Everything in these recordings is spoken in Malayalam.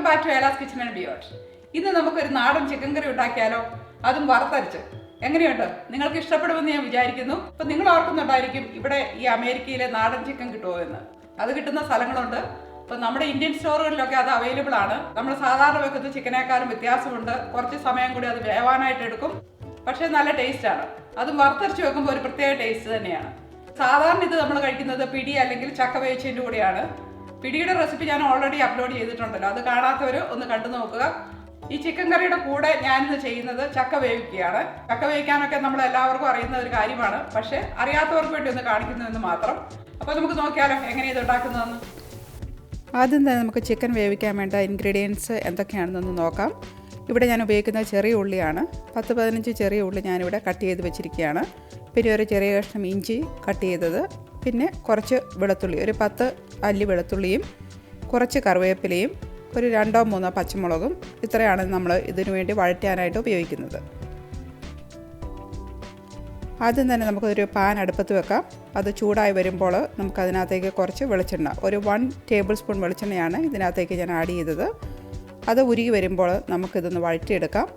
Welcome back to Ela's kitchen and beyond. ഇന്ന് നമുക്കൊരു നാടൻ ചിക്കൻ കറി ഉണ്ടാക്കിയാലോ, അതും വറുത്തരച്ച്. എങ്ങനെയുണ്ട്? നിങ്ങൾക്ക് ഇഷ്ടപ്പെടുമെന്ന് ഞാൻ വിചാരിക്കുന്നു. ഇപ്പം നിങ്ങൾ ഓർക്കുന്നുണ്ടായിരിക്കും ഇവിടെ ഈ അമേരിക്കയിലെ നാടൻ ചിക്കൻ കിട്ടുമോ എന്ന്. അത് കിട്ടുന്ന സ്ഥലങ്ങളുണ്ട്. ഇപ്പം നമ്മുടെ ഇന്ത്യൻ സ്റ്റോറുകളിലൊക്കെ അത് അവൈലബിൾ ആണ്. നമ്മൾ സാധാരണ വെക്കുന്ന ചിക്കനേക്കാളും വ്യത്യാസമുണ്ട്. കുറച്ച് സമയം കൂടി അത് വേവാനായിട്ട് എടുക്കും. പക്ഷേ നല്ല ടേസ്റ്റാണ്. അതും വറുത്തരച്ച് വെക്കുമ്പോൾ ഒരു പ്രത്യേക ടേസ്റ്റ് തന്നെയാണ്. സാധാരണ ഇത് നമ്മൾ കഴിക്കുന്നത് പിടി അല്ലെങ്കിൽ ചക്ക വേവിച്ചതിൻ്റെ കൂടെയാണ്. പിടിയുടെ റെസിപ്പി ഞാൻ ഓൾറെഡി അപ്ലോഡ് ചെയ്തിട്ടുണ്ടല്ലോ, അത് കാണാത്തവർ ഒന്ന് കണ്ടു നോക്കുക. ഈ ചിക്കൻ കറിയുടെ കൂടെ ഞാനിന്ന് ചെയ്യുന്നത് ചക്ക വേവിക്കുകയാണ്. ചക്ക വേവിക്കാനൊക്കെ നമ്മൾ എല്ലാവർക്കും അറിയുന്ന ഒരു കാര്യമാണ്, പക്ഷേ അറിയാത്തവർക്ക് വേണ്ടി ഒന്ന് കാണിക്കുന്നുവെന്ന് മാത്രം. അപ്പോൾ നമുക്ക് നോക്കിയാലോ എങ്ങനെ ഇത് ഉണ്ടാക്കുന്നതെന്ന്. ആദ്യം തന്നെ നമുക്ക് ചിക്കൻ വേവിക്കാൻ വേണ്ട ഇൻഗ്രീഡിയൻസ് എന്തൊക്കെയാണെന്നൊന്ന് നോക്കാം. ഇവിടെ ഞാൻ ഉപയോഗിക്കുന്നത് ചെറിയ ഉള്ളിയാണ്. 10-15 ചെറിയ ഉള്ളി ഞാനിവിടെ കട്ട് ചെയ്ത് വെച്ചിരിക്കുകയാണ്. പിന്നെ ഒരു ചെറിയ കഷ്ണം ഇഞ്ചി കട്ട് ചെയ്തത്, പിന്നെ കുറച്ച് വെളുത്തുള്ളി, ഒരു 10 അല്ലി വെളുത്തുള്ളിയും കുറച്ച് കറിവേപ്പിലയും ഒരു 2-3 പച്ചമുളകും. ഇത്രയാണ് നമ്മൾ ഇതിനു വേണ്ടി വഴറ്റാനായിട്ട് ഉപയോഗിക്കുന്നത്. ആദ്യം തന്നെ നമുക്കൊരു പാൻ അടുപ്പത്ത് വെക്കാം. അത് ചൂടായി വരുമ്പോൾ നമുക്കതിനകത്തേക്ക് കുറച്ച് വെളിച്ചെണ്ണ, ഒരു 1 ടേബിൾ സ്പൂൺ വെളിച്ചെണ്ണയാണ് ഇതിനകത്തേക്ക് ഞാൻ ആഡ് ചെയ്തത്. അത് ഉരുകി വരുമ്പോൾ നമുക്കിതൊന്ന് വഴറ്റിയെടുക്കാം.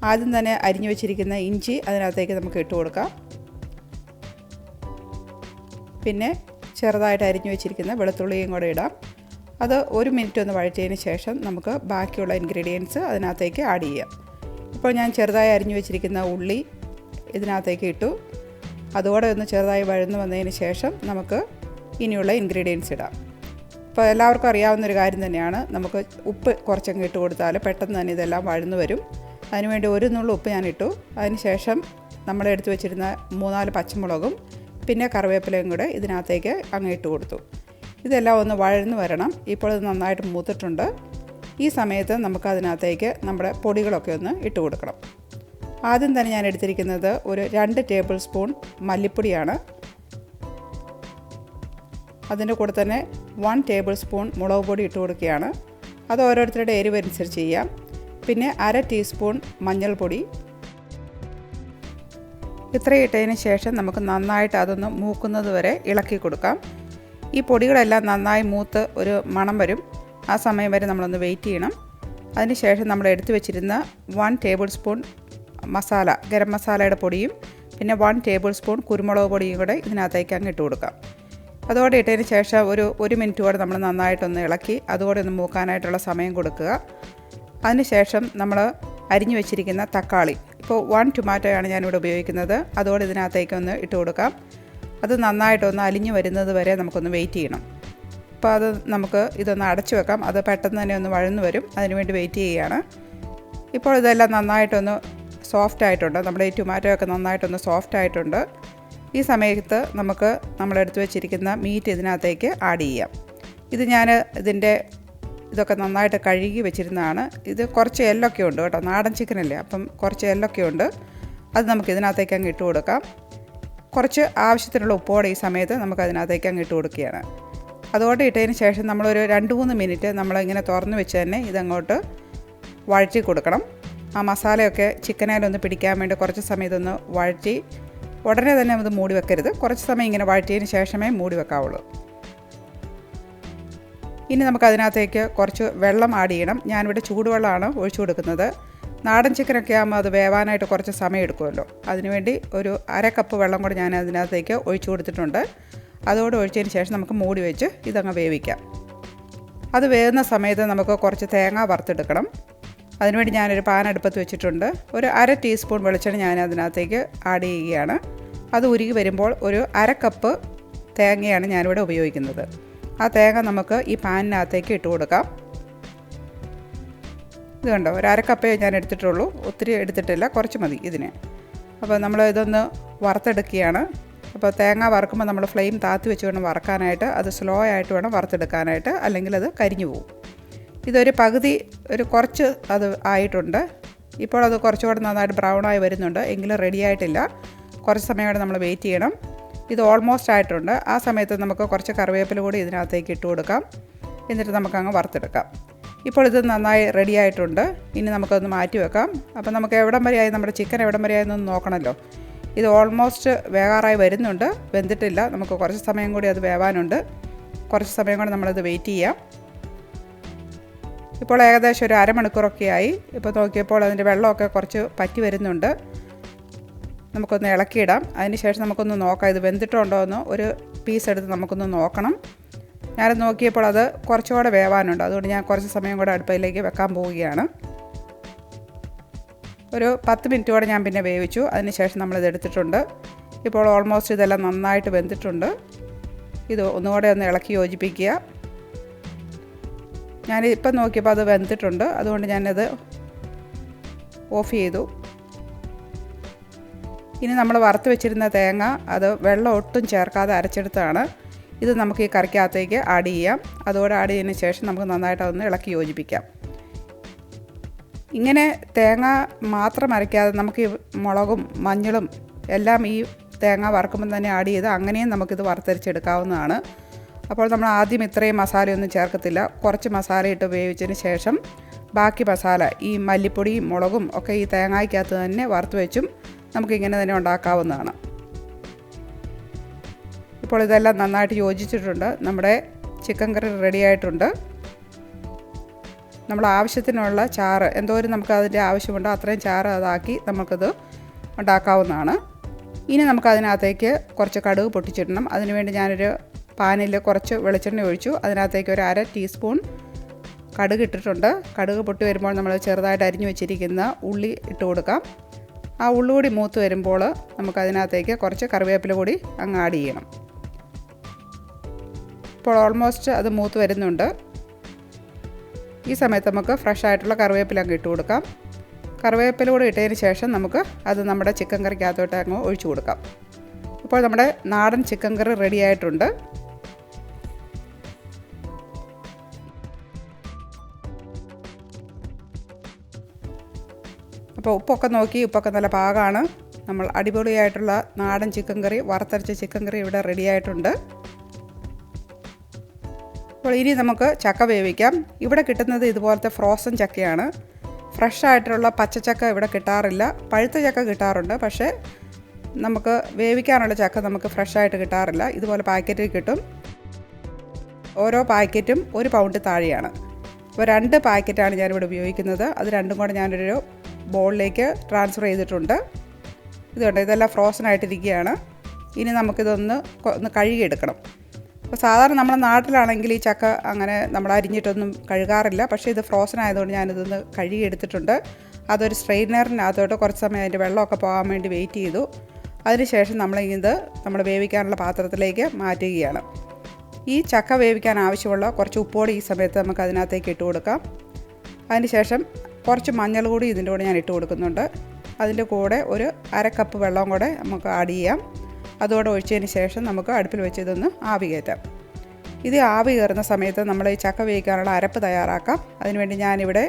ആദ്യം തന്നെ അരിഞ്ഞു വെച്ചിരിക്കുന്ന ഇഞ്ചി അതിനകത്തേക്ക് നമുക്ക് ഇട്ട് കൊടുക്കാം. പിന്നെ ചെറുതായിട്ട് അരിഞ്ഞു വെച്ചിരിക്കുന്ന വെളുത്തുള്ളിയും കൂടെ ഇടാം. അത് 1 മിനിറ്റ് ഒന്ന് വഴറ്റിയതിന് ശേഷം നമുക്ക് ബാക്കിയുള്ള ഇൻഗ്രീഡിയൻസ് അതിനകത്തേക്ക് ആഡ് ചെയ്യാം. ഇപ്പോൾ ഞാൻ ചെറുതായി അരിഞ്ഞു വെച്ചിരിക്കുന്ന ഉള്ളി ഇതിനകത്തേക്ക് ഇട്ടു. അതുകൂടെ ഒന്ന് ചെറുതായി വഴന്നു വന്നതിന് ശേഷം നമുക്ക് ഇനിയുള്ള ഇൻഗ്രീഡിയൻസ് ഇടാം. ഇപ്പോൾ എല്ലാവർക്കും അറിയാവുന്നൊരു കാര്യം തന്നെയാണ്, നമുക്ക് ഉപ്പ് കുറച്ചങ്ങ് ഇട്ട് കൊടുത്താൽ പെട്ടെന്ന് തന്നെ ഇതെല്ലാം വഴന്നു വരും. അതിനുവേണ്ടി 1 നുള്ളു ഉപ്പ് ഞാൻ ഇട്ടു. അതിന് ശേഷം നമ്മൾ എടുത്തു വെച്ചിരുന്ന 3-4 പച്ചമുളകും പിന്നെ കറിവേപ്പിലയും കൂടെ ഇതിനകത്തേക്ക് അങ്ങ് ഇട്ട് കൊടുത്തു. ഇതെല്ലാം ഒന്ന് വഴന്നു വരണം. ഇപ്പോൾ ഇത് നന്നായിട്ട് മൂത്തിട്ടുണ്ട്. ഈ സമയത്ത് നമുക്ക് അതിനകത്തേക്ക് നമ്മുടെ പൊടികളൊക്കെ ഒന്ന് ഇട്ട് കൊടുക്കണം. ആദ്യം തന്നെ ഞാൻ എടുത്തിരിക്കുന്നത് ഒരു 2 ടേബിൾ സ്പൂൺ മല്ലിപ്പൊടിയാണ്. അതിൻ്റെ കൂടെ തന്നെ 1 ടേബിൾ സ്പൂൺ മുളക് പൊടി ഇട്ട് കൊടുക്കുകയാണ്. അത് ഓരോരുത്തരുടെ എരിവനുസരിച്ച് ചെയ്യാം. പിന്നെ 1/2 ടീസ്പൂൺ മഞ്ഞൾപ്പൊടി. ഇത്രയും ഇട്ടതിന് ശേഷം നമുക്ക് നന്നായിട്ട് അതൊന്ന് മൂക്കുന്നത് വരെ ഇളക്കി കൊടുക്കാം. ഈ പൊടികളെല്ലാം നന്നായി മൂത്ത് ഒരു മണം വരും. ആ സമയം വരെ നമ്മളൊന്ന് വെയിറ്റ് ചെയ്യണം. അതിന് ശേഷം നമ്മൾ എടുത്തു വെച്ചിരുന്ന 1 ടേബിൾ സ്പൂൺ മസാല, ഗരം മസാലയുടെ പൊടിയും പിന്നെ 1 ടേബിൾ സ്പൂൺ കുരുമുളക് പൊടിയും കൂടെ ഇതിനകത്തേക്ക് അങ്ങ് ഇട്ട് കൊടുക്കാം. അതോടെ ഇട്ടതിന് ശേഷം ഒരു മിനിറ്റ് കൂടെ നമ്മൾ നന്നായിട്ടൊന്ന് ഇളക്കി അതുകൂടെ ഒന്ന് മൂക്കാനായിട്ടുള്ള സമയം കൊടുക്കുക. അതിനുശേഷം നമ്മൾ അരിഞ്ഞു വെച്ചിരിക്കുന്ന തക്കാളി, ഇപ്പോൾ 1 ടൊമാറ്റോയാണ് ഞാനിവിടെ ഉപയോഗിക്കുന്നത്, അതോടെ ഇതിനകത്തേക്കൊന്ന് ഇട്ട് കൊടുക്കാം. അത് നന്നായിട്ടൊന്ന് അലിഞ്ഞു വരുന്നത് വരെ നമുക്കൊന്ന് വെയിറ്റ് ചെയ്യണം. അപ്പോൾ അത് നമുക്ക് ഇതൊന്ന് അടച്ചു വെക്കാം. അത് പെട്ടെന്ന് തന്നെ ഒന്ന് വഴന്നു വരും. അതിനുവേണ്ടി വെയിറ്റ് ചെയ്യുകയാണ്. ഇപ്പോൾ ഇതെല്ലാം നന്നായിട്ടൊന്ന് സോഫ്റ്റ് ആയിട്ടുണ്ട്. നമ്മുടെ ഈ ടൊമാറ്റോ ഒക്കെ നന്നായിട്ടൊന്ന് സോഫ്റ്റ് ആയിട്ടുണ്ട്. ഈ സമയത്ത് നമുക്ക് നമ്മളെടുത്ത് വെച്ചിരിക്കുന്ന മീറ്റ് ഇതിനകത്തേക്ക് ആഡ് ചെയ്യാം. ഇത് ഞാൻ ഇതൊക്കെ നന്നായിട്ട് കഴുകി വെച്ചിരുന്നതാണ്. ഇത് കുറച്ച് എല്ലൊക്കെ ഉണ്ട് കേട്ടോ, നാടൻ ചിക്കനല്ലേ, അപ്പം കുറച്ച് എല്ലൊക്കെ ഉണ്ട്. അത് നമുക്ക് ഇതിനകത്തേക്ക് അങ്ങ് ഇട്ട് കൊടുക്കാം. കുറച്ച് ആവശ്യത്തിനുള്ള ഉപ്പോടെ ഈ സമയത്ത് നമുക്ക് അതിനകത്തേക്ക് അങ്ങ് ഇട്ട് കൊടുക്കുകയാണ്. അതുകൊണ്ട് ഇട്ടതിന് ശേഷം നമ്മളൊരു 2-3 മിനിറ്റ് നമ്മളിങ്ങനെ തുറന്ന് വെച്ച് തന്നെ ഇതങ്ങോട്ട് വഴറ്റി കൊടുക്കണം. ആ മസാലയൊക്കെ ചിക്കനേലൊന്ന് പിടിക്കാൻ വേണ്ടി കുറച്ച് സമയം ഇതൊന്ന് വഴറ്റി ഉടനെ തന്നെ അത് മൂടി വെക്കരുത്. കുറച്ച് സമയം ഇങ്ങനെ വഴറ്റിയതിന് ശേഷമേ മൂടി വെക്കാവുള്ളൂ. ഇനി നമുക്ക് അതിനകത്തേക്ക് കുറച്ച് വെള്ളം ആഡ് ചെയ്യണം. ഞാനിവിടെ ചൂടുവെള്ളമാണ് ഒഴിച്ചു കൊടുക്കുന്നത്. നാടൻ ചിക്കനൊക്കെ ആകുമ്പോൾ അത് വേവാനായിട്ട് കുറച്ച് സമയം എടുക്കുമല്ലോ, അതിനുവേണ്ടി ഒരു 1/2 കപ്പ് വെള്ളം കൂടി ഞാൻ അതിനകത്തേക്ക് ഒഴിച്ചു കൊടുത്തിട്ടുണ്ട്. അതോടെ ഒഴിച്ചതിന് ശേഷം നമുക്ക് മൂടി വെച്ച് ഇതങ്ങ് വേവിക്കാം. അത് വേവുന്ന സമയത്ത് നമുക്ക് കുറച്ച് തേങ്ങ വറുത്തെടുക്കണം. അതിനുവേണ്ടി ഞാനൊരു പാൻ അടുപ്പത്ത് വെച്ചിട്ടുണ്ട്. ഒരു 1/2 ടീസ്പൂൺ വെളിച്ചെണ്ണ ഞാൻ അതിനകത്തേക്ക് ആഡ് ചെയ്യുകയാണ്. അത് ഉരുകി വരുമ്പോൾ ഒരു 1/2 കപ്പ് തേങ്ങയാണ് ഞാനിവിടെ ഉപയോഗിക്കുന്നത്. ആ തേങ്ങ നമുക്ക് ഈ പാനിനകത്തേക്ക് ഇട്ട് കൊടുക്കാം. ഇത് കണ്ടോ, ഒരു 1/2 കപ്പേ ഞാൻ എടുത്തിട്ടുള്ളൂ, ഒത്തിരി എടുത്തിട്ടില്ല, കുറച്ച് മതി ഇതിന്. അപ്പോൾ നമ്മൾ ഇതൊന്ന് വറുത്തെടുക്കുകയാണ്. അപ്പോൾ തേങ്ങ വറുക്കുമ്പോൾ നമ്മൾ ഫ്ലെയിം താത്തി വെച്ച് വേണം വറുക്കാനായിട്ട്. അത് സ്ലോ ആയിട്ട് വേണം വറുത്തെടുക്കാനായിട്ട്, അല്ലെങ്കിൽ അത് കരിഞ്ഞു പോകും. ഇതൊരു പകുതി കുറച്ച് അത് ആയിട്ടുണ്ട്. ഇപ്പോൾ അത് കുറച്ചുകൂടെ നന്നായിട്ട് ബ്രൗൺ ആയി വരുന്നുണ്ട്, എങ്കിലും റെഡി ആയിട്ടില്ല. കുറച്ച് സമയം കൂടെ നമ്മൾ വെയിറ്റ് ചെയ്യണം. ഇത് ഓൾമോസ്റ്റ് ആയിട്ടുണ്ട്. ആ സമയത്ത് നമുക്ക് കുറച്ച് കറിവേപ്പില കൂടി ഇതിനകത്തേക്ക് ഇട്ട് കൊടുക്കാം. എന്നിട്ട് നമുക്കങ്ങ് വറുത്തെടുക്കാം. ഇപ്പോൾ ഇത് നന്നായി റെഡി ആയിട്ടുണ്ട്. ഇനി നമുക്കൊന്ന് മാറ്റി വെക്കാം. അപ്പോൾ നമുക്ക് എവിടം വരെയായി, നമ്മുടെ ചിക്കൻ എവിടം വരെയായെന്നൊന്ന് നോക്കണമല്ലോ. ഇത് ഓൾമോസ്റ്റ് വേകാറായി വരുന്നുണ്ട്, വെന്തിട്ടില്ല. നമുക്ക് കുറച്ച് സമയം കൂടി അത് വേവാനുണ്ട്. കുറച്ച് സമയം കൂടി നമ്മളത് വെയിറ്റ് ചെയ്യാം. ഇപ്പോൾ ഏകദേശം ഒരു അരമണിക്കൂറൊക്കെ ആയി. ഇപ്പോൾ നോക്കിയപ്പോൾ അതിൻ്റെ വെള്ളമൊക്കെ കുറച്ച് പറ്റി വരുന്നുണ്ട്. നമുക്കൊന്ന് ഇളക്കിയിടാം. അതിന് ശേഷം നമുക്കൊന്ന് നോക്കാം ഇത് വെന്തിട്ടുണ്ടോ എന്ന്. ഒരു പീസ് എടുത്ത് നമുക്കൊന്ന് നോക്കണം. ഞാനത് നോക്കിയപ്പോൾ അത് കുറച്ചുകൂടെ വേവാനുണ്ട്. അതുകൊണ്ട് ഞാൻ കുറച്ച് സമയം കൂടെ അടുപ്പിലേക്ക് വെക്കാൻ പോവുകയാണ്. ഒരു 10 മിനിറ്റ് കൂടെ ഞാൻ പിന്നെ വേവിച്ചു. അതിന് ശേഷം നമ്മളിത് എടുത്തിട്ടുണ്ട്. ഇപ്പോൾ ഓൾമോസ്റ്റ് ഇതെല്ലാം നന്നായിട്ട് വെന്തിട്ടുണ്ട്. ഇത് ഒന്നുകൂടെ ഒന്ന് ഇളക്കി യോജിപ്പിക്കുക. ഞാനിപ്പം നോക്കിയപ്പോൾ അത് വെന്തിട്ടുണ്ട്. അതുകൊണ്ട് ഞാനത് ഓഫ് ചെയ്തു. ഇനി നമ്മൾ വറുത്ത് വെച്ചിരുന്ന തേങ്ങ അത് വെള്ളം ഒട്ടും ചേർക്കാതെ അരച്ചെടുത്താണ്. ഇത് നമുക്ക് ഈ കറിക്കകത്തേക്ക് ആഡ് ചെയ്യാം. അതോടെ ആഡ് ചെയ്തതിന് ശേഷം നമുക്ക് നന്നായിട്ട് അതൊന്ന് ഇളക്കി യോജിപ്പിക്കാം. ഇങ്ങനെ തേങ്ങ മാത്രം അരയ്ക്കാതെ നമുക്ക് ഈ മുളകും മഞ്ഞളും എല്ലാം ഈ തേങ്ങ വറുക്കുമ്പം തന്നെ ആഡ് ചെയ്ത് അങ്ങനെയും നമുക്കിത് വറുത്തരച്ചെടുക്കാവുന്നതാണ്. അപ്പോൾ നമ്മൾ ആദ്യം ഇത്രയും മസാലയൊന്നും ചേർക്കത്തില്ല. കുറച്ച് മസാല ഇട്ട് വേവിച്ചതിന് ശേഷം ബാക്കി മസാല ഈ മല്ലിപ്പൊടിയും മുളകും ഒക്കെ ഈ തേങ്ങയ്ക്കകത്ത് തന്നെ വറുത്ത് വെച്ചും നമുക്കിങ്ങനെ തന്നെ ഉണ്ടാക്കാവുന്നതാണ്. ഇപ്പോൾ ഇതെല്ലാം നന്നായിട്ട് യോജിച്ചിട്ടുണ്ട്. നമ്മുടെ ചിക്കൻ കറി റെഡി ആയിട്ടുണ്ട്. നമ്മൾ ആവശ്യത്തിനുള്ള ചാറ് എന്തോരം നമുക്ക് അതിൻ്റെ ആവശ്യമുണ്ടോ അത്രയും ചാറ് അതാക്കി നമുക്കത് ഉണ്ടാക്കാവുന്നതാണ്. ഇനി നമുക്കതിനകത്തേക്ക് കുറച്ച് കടുക് പൊട്ടിച്ചിടണം. അതിനുവേണ്ടി ഞാനൊരു പാനിൽ കുറച്ച് വെളിച്ചെണ്ണ ഒഴിച്ചു. അതിനകത്തേക്ക് ഒരു 1/2 ടീസ്പൂൺ കടുക് ഇട്ടിട്ടുണ്ട്. കടുക് പൊട്ടി വരുമ്പോൾ നമ്മൾ ചെറുതായിട്ട് അരിഞ്ഞു വെച്ചിരിക്കുന്ന ഉള്ളി ഇട്ട് കൊടുക്കാം. ആ ഉള്ളി കൂടി മൂത്ത് വരുമ്പോൾ നമുക്കതിനകത്തേക്ക് കുറച്ച് കറിവേപ്പില കൂടി അങ്ങ് ആഡ് ചെയ്യണം. ഇപ്പോൾ ഓൾമോസ്റ്റ് അത് മൂത്ത് വരുന്നുണ്ട്. ഈ സമയത്ത് നമുക്ക് ഫ്രഷ് ആയിട്ടുള്ള കറിവേപ്പില അങ്ങ് ഇട്ട് കൊടുക്കാം. കറിവേപ്പില കൂടി ഇട്ടതിന് ശേഷം നമുക്ക് അത് നമ്മുടെ ചിക്കൻ കറിക്കകത്തോട്ട് അങ്ങ് ഒഴിച്ചു കൊടുക്കാം. ഇപ്പോൾ നമ്മുടെ നാടൻ ചിക്കൻ കറി റെഡി ആയിട്ടുണ്ട്. അപ്പോൾ ഉപ്പൊക്കെ നോക്കി, ഉപ്പൊക്കെ നല്ല പാകമാണ്. നമ്മൾ അടിപൊളിയായിട്ടുള്ള നാടൻ ചിക്കൻ കറി, വറുത്തരച്ച ചിക്കൻ കറി ഇവിടെ റെഡി ആയിട്ടുണ്ട്. അപ്പോൾ ഇനി നമുക്ക് ചക്ക വേവിക്കാം. ഇവിടെ കിട്ടുന്നത് ഇതുപോലത്തെ ഫ്രോസൺ ചക്കയാണ്. ഫ്രഷ് ആയിട്ടുള്ള പച്ചച്ചക്ക ഇവിടെ കിട്ടാറില്ല. പഴുത്ത ചക്ക കിട്ടാറുണ്ട്, പക്ഷേ നമുക്ക് വേവിക്കാനുള്ള ചക്ക നമുക്ക് ഫ്രഷായിട്ട് കിട്ടാറില്ല. ഇതുപോലെ പാക്കറ്റിൽ കിട്ടും. ഓരോ പാക്കറ്റും 1 പൗണ്ട് താഴെയാണ്. അപ്പോൾ 2 പാക്കറ്റാണ് ഞാനിവിടെ ഉപയോഗിക്കുന്നത്. അത് രണ്ടും കൂടെ ഞാനൊരു ബോളിലേക്ക് ട്രാൻസ്ഫർ ചെയ്തിട്ടുണ്ട്. ഇതുകൊണ്ട് ഇതെല്ലാം ഫ്രോസൺ ആയിട്ടിരിക്കുകയാണ്. ഇനി നമുക്കിതൊന്ന് കഴുകിയെടുക്കണം. അപ്പോൾ സാധാരണ നമ്മുടെ നാട്ടിലാണെങ്കിൽ ഈ ചക്ക അങ്ങനെ നമ്മൾ അരിഞ്ഞിട്ടൊന്നും കഴുകാറില്ല. പക്ഷേ ഇത് ഫ്രോസൺ ആയതുകൊണ്ട് ഞാനിതൊന്ന് കഴുകിയെടുത്തിട്ടുണ്ട്. അതൊരു സ്ട്രെയിനറിനകത്തോട്ട് കുറച്ച് സമയം അതിൻ്റെ വെള്ളമൊക്കെ പോകാൻ വേണ്ടി വെയിറ്റ് ചെയ്തു. അതിനുശേഷം നമ്മൾ വേവിക്കാനുള്ള പാത്രത്തിലേക്ക് മാറ്റുകയാണ്. ഈ ചക്ക വേവിക്കാൻ ആവശ്യമുള്ള കുറച്ച് ഉപ്പോടി ഈ സമയത്ത് നമുക്ക് അതിനകത്തേക്ക് ഇട്ട് കൊടുക്കാം. അതിനുശേഷം കുറച്ച് മഞ്ഞൾ കൂടി ഇതിൻ്റെ കൂടെ ഞാൻ ഇട്ട് കൊടുക്കുന്നുണ്ട്. അതിൻ്റെ കൂടെ ഒരു 1/2 കപ്പ് വെള്ളം കൂടെ നമുക്ക് ആഡ് ചെയ്യാം. അതോടെ ഒഴിച്ചതിന് ശേഷം നമുക്ക് അടുപ്പിൽ വെച്ച് ഇതൊന്ന് ആവി കയറ്റാം. ഇത് ആവി കയറുന്ന സമയത്ത് നമ്മൾ ഈ ചക്ക വേവിക്കാനുള്ള അരപ്പ് തയ്യാറാക്കാം. അതിനുവേണ്ടി ഞാനിവിടെ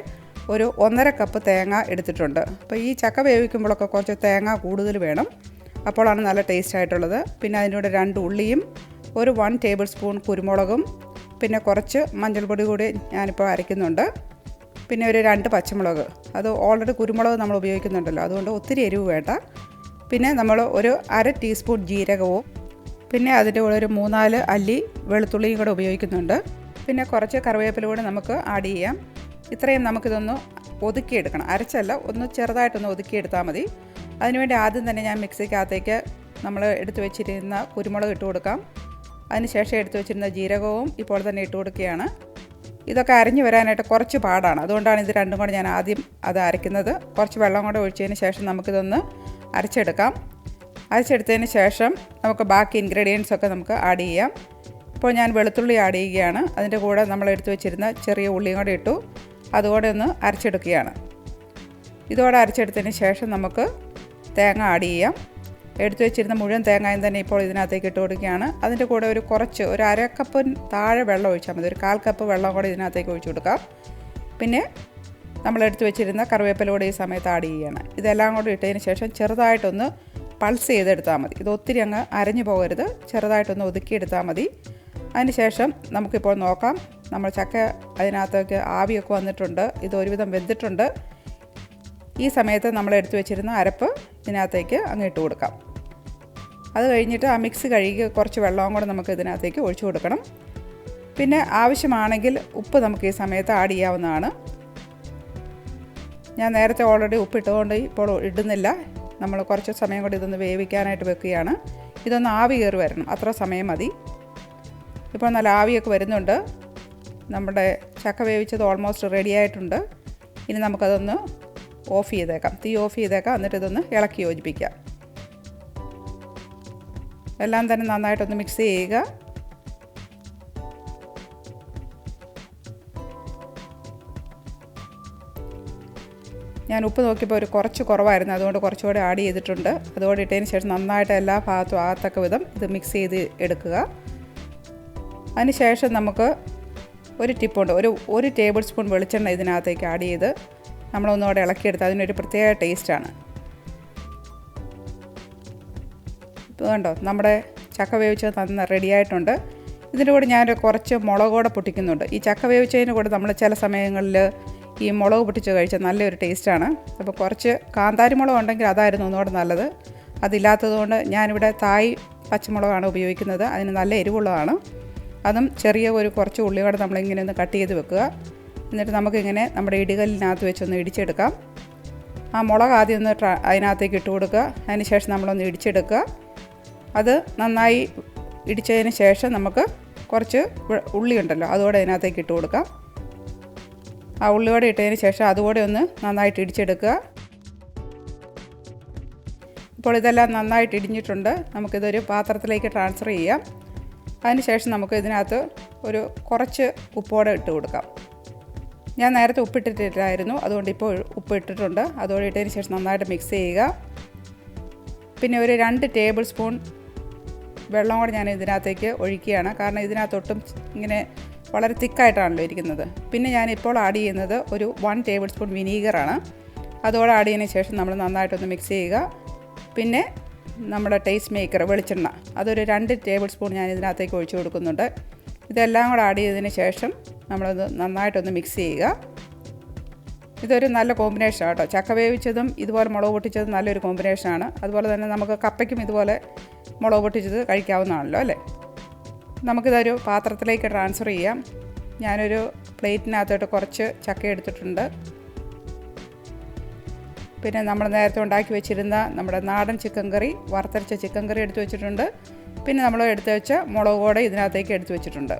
ഒരു 1.5 കപ്പ് തേങ്ങ എടുത്തിട്ടുണ്ട്. അപ്പോൾ ഈ ചക്ക വേവിക്കുമ്പോഴൊക്കെ കുറച്ച് തേങ്ങ കൂടുതൽ വേണം. അപ്പോഴാണ് നല്ല ടേസ്റ്റ് ആയിട്ടുള്ളത്. പിന്നെ അതിൻ്റെ കൂടെ 2 ഉള്ളിയും ഒരു 1 ടേബിൾ സ്പൂൺ കുരുമുളകും പിന്നെ കുറച്ച് മഞ്ഞൾപ്പൊടി കൂടി ഞാനിപ്പോൾ അരയ്ക്കുന്നുണ്ട്. പിന്നെ ഒരു 2 പച്ചമുളക്. അത് ഓൾറെഡി കുരുമുളക് നമ്മൾ ഉപയോഗിക്കുന്നുണ്ടല്ലോ, അതുകൊണ്ട് ഒത്തിരി എരിവ് വേണ്ട. പിന്നെ നമ്മൾ ഒരു 1/2 ടീസ്പൂൺ ജീരകവും പിന്നെ അതിൻ്റെ കൂടെ ഒരു 3-4 അല്ലി വെളുത്തുള്ളിയും കൂടെ ഉപയോഗിക്കുന്നുണ്ട്. പിന്നെ കുറച്ച് കറിവേപ്പില കൂടെ നമുക്ക് ആഡ് ചെയ്യാം. ഇത്രയും നമുക്കിതൊന്ന് ഒതുക്കിയെടുക്കണം. അരച്ചല്ല, ഒന്ന് ചെറുതായിട്ടൊന്ന് ഒതുക്കിയെടുത്താൽ മതി. അതിനുവേണ്ടി ആദ്യം തന്നെ ഞാൻ മിക്സിക്കകത്തേക്ക് നമ്മൾ എടുത്തു വെച്ചിരുന്ന കുരുമുളക് ഇട്ട് കൊടുക്കാം. അതിനുശേഷം എടുത്തു വെച്ചിരുന്ന ജീരകവും ഇപ്പോൾ തന്നെ ഇട്ട് കൊടുക്കുകയാണ്. ഇതൊക്കെ അരിഞ്ഞു വരാനായിട്ട് കുറച്ച് പാടാണ്. അതുകൊണ്ടാണ് ഇത് രണ്ടും കൂടെ ഞാൻ ആദ്യം അത് അരയ്ക്കുന്നത്. കുറച്ച് വെള്ളം കൂടെ ഒഴിച്ചതിന് ശേഷം നമുക്കിതൊന്ന് അരച്ചെടുക്കാം. അരച്ചെടുത്തതിന് ശേഷം നമുക്ക് ബാക്കി ഇൻഗ്രീഡിയൻസ് ഒക്കെ നമുക്ക് ആഡ് ചെയ്യാം. ഇപ്പോൾ ഞാൻ വെളുത്തുള്ളി ആഡ് ചെയ്യുകയാണ്. അതിൻ്റെ കൂടെ നമ്മൾ എടുത്തു വെച്ചിരുന്ന ചെറിയ ഉള്ളിയും കൂടെ ഇട്ടു. അതുകൂടെ ഒന്ന് അരച്ചെടുക്കുകയാണ്. ഇതോടെ അരച്ചെടുത്തതിന് ശേഷം നമുക്ക് തേങ്ങ ആഡ് ചെയ്യാം. എടുത്തു വെച്ചിരുന്ന മുഴുവൻ തേങ്ങയും തന്നെ ഇപ്പോൾ ഇതിനകത്തേക്ക് ഇട്ട് കൊടുക്കുകയാണ്. അതിൻ്റെ കൂടെ ഒരു 1/2 കപ്പിന് താഴെ വെള്ളം ഒഴിച്ചാൽ മതി. ഒരു 1/4 കപ്പ് വെള്ളം കൂടെ ഇതിനകത്തേക്ക് ഒഴിച്ചു കൊടുക്കാം. പിന്നെ നമ്മൾ എടുത്തു വെച്ചിരുന്ന കറിവേപ്പില കൂടെ ഈ സമയത്ത് ആഡ് ചെയ്യുകയാണ്. ഇതെല്ലാം കൂടെ ഇട്ടതിന് ശേഷം ചെറുതായിട്ടൊന്ന് പൾസ് ചെയ്തെടുത്താൽ മതി. ഇത് ഒത്തിരി അങ്ങ് അരഞ്ഞു പോകരുത്, ചെറുതായിട്ടൊന്ന് ഒതുക്കിയെടുത്താൽ മതി. അതിന് ശേഷം നമുക്കിപ്പോൾ നോക്കാം. നമ്മൾ ചക്ക അതിനകത്തേക്ക് ആവിയൊക്കെ വന്നിട്ടുണ്ട്. ഇത് ഒരുവിധം വെന്തിട്ടുണ്ട്. ഈ സമയത്ത് നമ്മൾ എടുത്തു വെച്ചിരുന്ന അരപ്പ് ഇതിനകത്തേക്ക് അങ്ങ് ഇട്ട് കൊടുക്കാം. അത് കഴിഞ്ഞിട്ട് ആ മിക്സ് കഴുകി കുറച്ച് വെള്ളവും കൂടെ നമുക്ക് ഇതിനകത്തേക്ക് ഒഴിച്ചു കൊടുക്കണം. പിന്നെ ആവശ്യമാണെങ്കിൽ ഉപ്പ് നമുക്ക് ഈ സമയത്ത് ആഡ് ചെയ്യാവുന്നതാണ്. ഞാൻ നേരത്തെ ഓൾറെഡി ഉപ്പിട്ടുകൊണ്ട് ഇപ്പോൾ ഇടുന്നില്ല. നമ്മൾ കുറച്ച് സമയം കൂടി ഇതൊന്ന് വേവിക്കാനായിട്ട് വെക്കുകയാണ്. ഇതൊന്ന് ആവി കയറി വരണം, അത്ര സമയം മതി. ഇപ്പോൾ നല്ല ആവിയൊക്കെ വരുന്നുണ്ട്. നമ്മുടെ ചക്ക വേവിച്ചത് ഓൾമോസ്റ്റ് റെഡി ആയിട്ടുണ്ട്. ഇനി നമുക്കതൊന്ന് ഓഫ് ചെയ്തേക്കാം, തീ ഓഫ് ചെയ്തേക്കാം. എന്നിട്ട് ഇതൊന്ന് ഇളക്കി യോജിപ്പിക്കാം. എല്ലാം തന്നെ നന്നായിട്ടൊന്ന് മിക്സ് ചെയ്യുക. ഞാൻ ഉപ്പ് നോക്കിയപ്പോൾ കുറച്ച് കുറവായിരുന്നു, അതുകൊണ്ട് കുറച്ചുകൂടി ആഡ് ചെയ്തിട്ടുണ്ട്. അതുകൂടി ഇട്ടതിന് ശേഷം നന്നായിട്ട് എല്ലാ ഭാഗത്തും ആകത്തക്ക വിധം ഇത് മിക്സ് ചെയ്ത് എടുക്കുക. അതിന് ശേഷം നമുക്ക് ഒരു ടിപ്പുണ്ട്. ഒരു ടേബിൾ സ്പൂൺ വെളിച്ചെണ്ണ ഇതിനകത്തേക്ക് ആഡ് ചെയ്ത് നമ്മളൊന്നുകൂടെ ഇളക്കിയെടുത്ത് അതിനൊരു പ്രത്യേക ടേസ്റ്റാണ്. ഇപ്പോൾ കണ്ടോ, നമ്മുടെ ചക്ക വേവിച്ചത് നന്ന റെഡിയായിട്ടുണ്ട്. ഇതിൻ്റെ കൂടെ ഞാൻ കുറച്ച് മുളക് കൂടെ പൊട്ടിക്കുന്നുണ്ട്. ഈ ചക്ക വേവിച്ചതിന് കൂടെ നമ്മൾ ചില സമയങ്ങളിൽ ഈ മുളക് പൊട്ടിച്ച് കഴിച്ചാൽ നല്ലൊരു ടേസ്റ്റാണ്. അപ്പോൾ കുറച്ച് കാന്താരി മുളക് ഉണ്ടെങ്കിൽ അതായിരുന്നു ഒന്നുകൂടെ നല്ലത്. അതില്ലാത്തതുകൊണ്ട് ഞാനിവിടെ തായ് പച്ചമുളകാണ് ഉപയോഗിക്കുന്നത്. അതിന് നല്ല എരിവുള്ളതാണ്. അതും ചെറിയ കുറച്ച് ഉള്ളിയോടെ നമ്മളിങ്ങനെ ഒന്ന് കട്ട് ചെയ്ത് വെക്കുക. എന്നിട്ട് നമുക്കിങ്ങനെ നമ്മുടെ ഇടികല്ലിനകത്ത് വെച്ചൊന്ന് ഇടിച്ചെടുക്കാം. ആ മുളക് ആദ്യം ഒന്ന് അതിനകത്തേക്ക് ഇട്ട് കൊടുക്കുക. അതിന് ശേഷം നമ്മളൊന്ന് ഇടിച്ചെടുക്കുക. അത് നന്നായി ഇടിച്ചതിന് ശേഷം നമുക്ക് കുറച്ച് ഉള്ളി ഉണ്ടല്ലോ, അതുകൂടെ അതിനകത്തേക്ക് ഇട്ട് കൊടുക്കാം. ആ ഉള്ളിയോടെ ഇട്ടതിന് ശേഷം അതുകൂടെ ഒന്ന് നന്നായിട്ട് ഇടിച്ചെടുക്കുക. ഇപ്പോൾ ഇതെല്ലാം നന്നായിട്ട് ഇടിഞ്ഞിട്ടുണ്ട്. നമുക്കിതൊരു പാത്രത്തിലേക്ക് ട്രാൻസ്ഫർ ചെയ്യാം. അതിന് ശേഷം നമുക്ക് ഇതിനകത്ത് കുറച്ച് ഉപ്പോടെ ഇട്ട് കൊടുക്കാം. ഞാൻ നേരത്തെ ഉപ്പിട്ടിട്ടില്ലായിരുന്നു, അതുകൊണ്ട് ഇപ്പോൾ ഉപ്പ് ഇട്ടിട്ടുണ്ട്. അതുകൂടെ ഇട്ടതിന് ശേഷം നന്നായിട്ട് മിക്സ് ചെയ്യുക. പിന്നെ 2 ടേബിൾ സ്പൂൺ വെള്ളം കൂടെ ഞാൻ ഇതിനകത്തേക്ക് ഒഴിക്കുകയാണ്. കാരണം ഇതിനകത്തൊട്ടും ഇങ്ങനെ വളരെ തിക്കായിട്ടാണല്ലോ ഇരിക്കുന്നത്. പിന്നെ ഞാനിപ്പോൾ ആഡ് ചെയ്യുന്നത് 1 ടേബിൾ സ്പൂൺ വിനീഗറാണ്. അതോടെ ആഡ് ചെയ്തതിന് ശേഷം നമ്മൾ നന്നായിട്ടൊന്ന് മിക്സ് ചെയ്യുക. പിന്നെ നമ്മുടെ ടേസ്റ്റ് മേക്കർ വെളിച്ചെണ്ണ, 2 ടേബിൾ സ്പൂൺ ഞാൻ ഇതിനകത്തേക്ക് ഒഴിച്ചു കൊടുക്കുന്നുണ്ട്. ഇതെല്ലാം കൂടെ ആഡ് ചെയ്തതിന് ശേഷം നമ്മളത് നന്നായിട്ടൊന്ന് മിക്സ് ചെയ്യുക. ഇതൊരു നല്ല കോമ്പിനേഷനാണ് കേട്ടോ. ചക്ക വേവിച്ചതും ഇതുപോലെ മുളക് പൊട്ടിച്ചതും നല്ലൊരു കോമ്പിനേഷനാണ്. അതുപോലെ തന്നെ നമുക്ക് കപ്പയ്ക്കും ഇതുപോലെ മുളക് പൊട്ടിച്ചത് കഴിക്കാവുന്നതാണല്ലോ അല്ലേ. നമുക്കിതൊരു പാത്രത്തിലേക്ക് ട്രാൻസ്ഫർ ചെയ്യാം. ഞാനൊരു പ്ലേറ്റിനകത്തോട്ട് കുറച്ച് ചക്ക എടുത്തിട്ടുണ്ട്. പിന്നെ നമ്മൾ നേരത്തെ ഉണ്ടാക്കി വെച്ചിരുന്ന നമ്മുടെ നാടൻ ചിക്കൻ കറി, വറുത്തരച്ച ചിക്കൻ കറി എടുത്ത് വെച്ചിട്ടുണ്ട്. പിന്നെ നമ്മൾ എടുത്ത് വെച്ച മുളക് കൂടെ ഇതിനകത്തേക്ക് എടുത്ത് വെച്ചിട്ടുണ്ട്.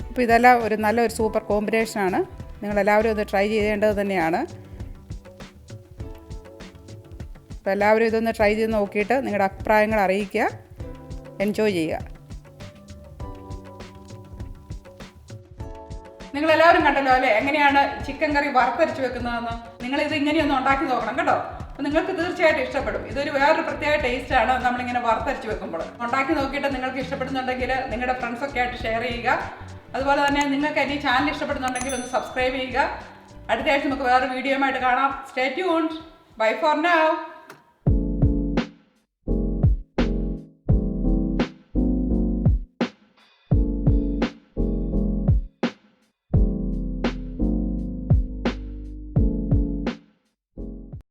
അപ്പോൾ ഇതെല്ലാം നല്ലൊരു സൂപ്പർ കോമ്പിനേഷനാണ്. നിങ്ങളെല്ലാവരും ഇത് ട്രൈ ചെയ്യേണ്ടത് തന്നെയാണ്. അപ്പോൾ എല്ലാവരും ഇതൊന്ന് ട്രൈ ചെയ്ത് നോക്കിയിട്ട് നിങ്ങളുടെ അഭിപ്രായങ്ങൾ അറിയിക്കുക. എൻജോയ് ചെയ്യുക. നിങ്ങളെല്ലാവരും കണ്ടല്ലോ അല്ലേ, എങ്ങനെയാണ് ചിക്കൻ കറി വറുത്തരച്ച് വെക്കുന്നതെന്ന്. നിങ്ങളിത് ഇങ്ങനെയൊന്ന് ഉണ്ടാക്കി നോക്കണം കേട്ടോ. അപ്പോൾ നിങ്ങൾക്ക് തീർച്ചയായിട്ടും ഇഷ്ടപ്പെടും. ഇതൊരു വേറൊരു പ്രത്യേക ടേസ്റ്റാണ് നമ്മളിങ്ങനെ വറുത്തരച്ച് വെക്കുമ്പോൾ. ഉണ്ടാക്കി നോക്കിയിട്ട് നിങ്ങൾക്ക് ഇഷ്ടപ്പെടുന്നുണ്ടെങ്കിൽ നിങ്ങളുടെ ഫ്രണ്ട്സൊക്കെ ആയിട്ട് ഷെയർ ചെയ്യുക. അതുപോലെ തന്നെ നിങ്ങൾക്ക് ഈ ചാനൽ ഇഷ്ടപ്പെടുന്നുണ്ടെങ്കിൽ ഒന്ന് സബ്സ്ക്രൈബ് ചെയ്യുക. അടുത്ത ആഴ്ച നമുക്ക് വേറെ വീഡിയോയുമായിട്ട് കാണാം. Stay tuned. Bye for now.